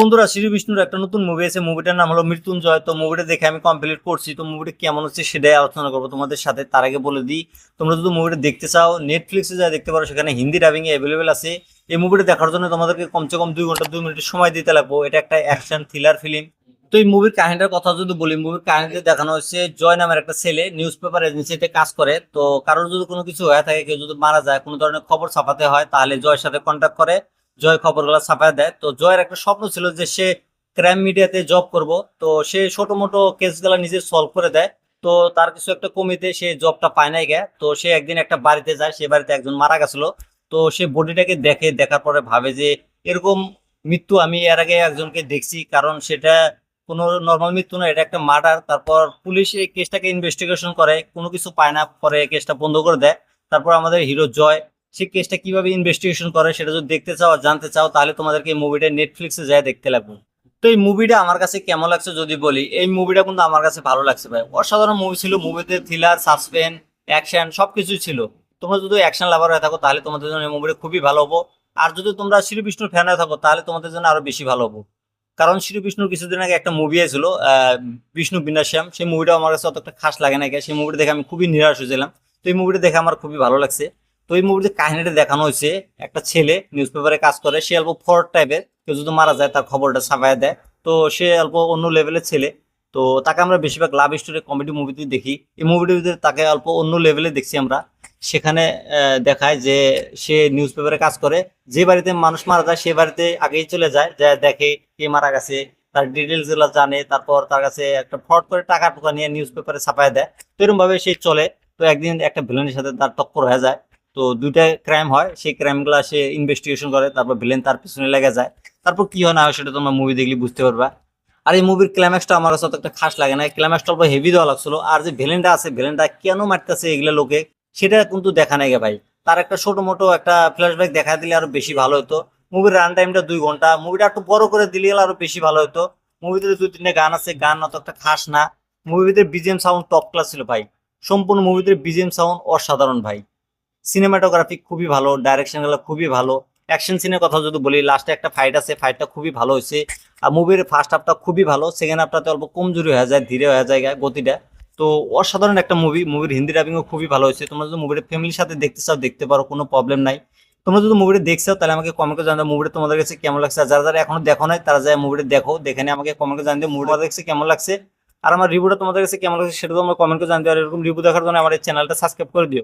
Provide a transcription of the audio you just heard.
বন্ধুরা, শ্রী বিষ্ণুর একটা নতুন মুভি আছে, মুভিটার নাম হলো মৃত্যুঞ্জয়। তো মুভিটা দেখে আমি কমপ্লিট করছি। তো মুভিটা কেমন হচ্ছে সেটাই আলোচনা করবো তোমাদের সাথে। তার আগে বলে দিই, তোমরা যদি মুভিটা দেখতে চাও নেটফ্লিক্সে যা দেখতে পারো, সেখানে হিন্দি ডাবিং এ অ্যাভেলেবেল আছে। এই মুভিটা দেখার জন্য তোমাদেরকে কমসে কম 2 ঘন্টা 2 মিনিট সময় দিতে লাগবে। এটা একটা অ্যাকশন থ্রিলার ফিল্ম। তো এই মুভির কাহিনীটার কথা যদি বলি, মুভির কাহিনীতে দেখানো হচ্ছে জয় নামের একটা ছেলে নিউজ পেপার এজেন্সিতে কাজ করে। তো কারোর যদি কোনো কিছু হয়ে থাকে, কেউ যদি মারা যায়, কোনো ধরনের খবর ছাপাতে হয়, তাহলে জয়ের সাথে কন্ট্যাক্ট করে। জয় খবরগুলো ছাপায় দেয়। তো জয়ের একটা স্বপ্ন ছিল যে সে ক্রাইম মিডিয়াতে জব করব। তো সে ছোট মোটো কেসগুলো নিজে সলভ করে দেয়। তো তার কিছু একটা কমিতে সে জবটা পায় নাই গে। তো সে একদিন একটা বাড়িতে যায়, সে বাড়িতে একজন মারা গেছিল। তো সে বডিটাকে দেখে, দেখার পরে ভাবে যে এরকম মৃত্যু আমি এর আগে একজনকে দেখছি, কারণ সেটা কোনো নর্মাল মৃত্যু না, এটা একটা মার্ডার। তারপর পুলিশ এই কেসটাকে ইনভেস্টিগেশন করে, কোনো কিছু পায় না, পরে কেসটা বন্ধ করে দেয়। তারপর আমাদের হিরো জয় সেই কেসটা কিভাবে ইনভেস্টিগেশন করে সেটা যদি দেখতে চাও আর জানতে চাও, তাহলে তোমাদেরকে এই মুভিটা নেটফ্লিক্সে যায় দেখতে লাগবে। তো এই মুভিটা আমার কাছে কেমন লাগছে যদি বলি, এই মুভিটা কিন্তু আমার কাছে ভালো লাগছে ভাই। অসাধারণ মুভি ছিল। মুভিতে থ্রিলার, সাসপেন্স, অ্যাকশন সবকিছুই ছিল। তোমরা যদি অ্যাকশন লাভার হয়ে থাকো, তাহলে তোমাদের জন্য এই মুভিটা খুবই ভালো হবো। আর যদি তোমরা শ্রী বিষ্ণুর ফ্যান হয়ে থাকো, তাহলে তোমাদের জন্য আরো বেশি ভালো হবো। কারণ শ্রী বিষ্ণুর কিছুদিন আগে একটা মুভি এসেছিল, বিষ্ণু বিনাশ্যাম। সেই মুভিটা আমার কাছে অতটা খাস লাগে না। সেই মুভিটা দেখে আমি খুবই নিরাশ হয়েছিলাম। তো এই মুভিটা দেখে আমার খুবই ভালো লাগছে। তো এই মুভিতে কাহিনীটা দেখানো হয়েছে, একটা ছেলে নিউজ পেপারে কাজ করে। সে অল্প ফ্রড টাইপের, কেউ যদি মারা যায় তার খবরটা ছাপায় দেয়। তো সে অল্প অন্য লেভেলের ছেলে। তো তাকে আমরা বেশিরভাগ লাভ স্টোরি কমেডি মুভিতে দেখি। এই মুভিটির ভিতরে তাকে অল্প অন্য লেভেলে দেখছি আমরা। সেখানে দেখায় যে সে নিউজ পেপারে কাজ করে। যে বাড়িতে মানুষ মারা যায়, সে বাড়িতে আগেই চলে যায়, যা দেখে কে মারা গেছে, তার ডিটেলস গুলো জানে। তারপর তার কাছে একটা ফ্রড করে টাকা টুকা নিয়ে নিউজ পেপারে ছাপায় দেয়। তো এরকম ভাবে সে চলে। তো একদিন একটা ভিলেনের সাথে তার টক্কর হয়ে যায়। তো দুইটা ক্রাইম হয়, সেই ক্রাইম গুলা সে ইনভেস্টিগেশন করে। তারপর ভিলেন তার পিছনে লেগে যায়। তারপর কি হয় না হয় সেটা তোমরা মুভি দেখলে বুঝতে পারবা। আর এই মুভির ক্লাইম্যাক্সটা আমার কাছে অতটা খাস লাগে না। ক্লাইম্যাক্সটা অল্প হেভি দেওয়া লাগছিল। আর যে ভিলেনটা আছে, ভিলেনটা কেন মারতেছে এগুলা লোকে, সেটা কিন্তু দেখা নাই গে ভাই। তার একটা ছোট মোটো একটা ফ্ল্যাশব্যাক দেখা দিলে আরো বেশি ভালো হতো। মুভির রান টাইমটা 2 ঘন্টা, মুভিটা একটু বড় করে দিলে আরো বেশি ভালো হতো। মুভিতে 2-3টা গান আছে, গান অত একটা খাস না। মুভিতে বিজিএম সাউন্ড টপ ক্লাস ছিল ভাই। সম্পূর্ণ মুভিতে বিজিএম সাউন্ড অসাধারণ ভাই। সিনেমাটোগ্রাফি খুবই ভালো, ডাইরেকশন গুলো খুবই ভালো। অ্যাকশন সিনের কথা যদি বলি, লাস্টে একটা ফাইট আছে, ফাইটটা খুবই ভালো হয়েছে। আর মুভির ফার্স্ট হাফটা খুবই ভালো, সেকেন্ড হাফটাতে অল্প কমজোরি হয়ে যায়, ধীরে হয়ে যায় গতিটা। তো অসাধারণ একটা মুভি। মুভির হিন্দি ডাবিংও খুবই ভালো হয়েছে। তোমরা যদি মুভিটা ফ্যামিলির সাথে দেখতে চাও, দেখতে পারো, কোনো প্রবলেম নাই। তোমরা যদি মুভিটা দেখছো, তাহলে আমাকে কমেন্টে জানাও মুভিটা তোমাদের কাছে কেমন লাগছে। আর যারা যারা এখনো দেখো নাই, তারা যায় মুভিটা দেখো, দেখে নিয়ে আমাকে কমেন্টে জানিয়ে মুভিটা দেখছে কেমন লাগছে। আর আমার রিভিউটা তোমাদের কাছে কেমন লাগছে সেটা তোমরা কমেন্টে জানিয়ে। আর এরকম রিভিউ দেখার জন্য আমার এই চ্যানেলটা সাবস্ক্রাইব করে দিও।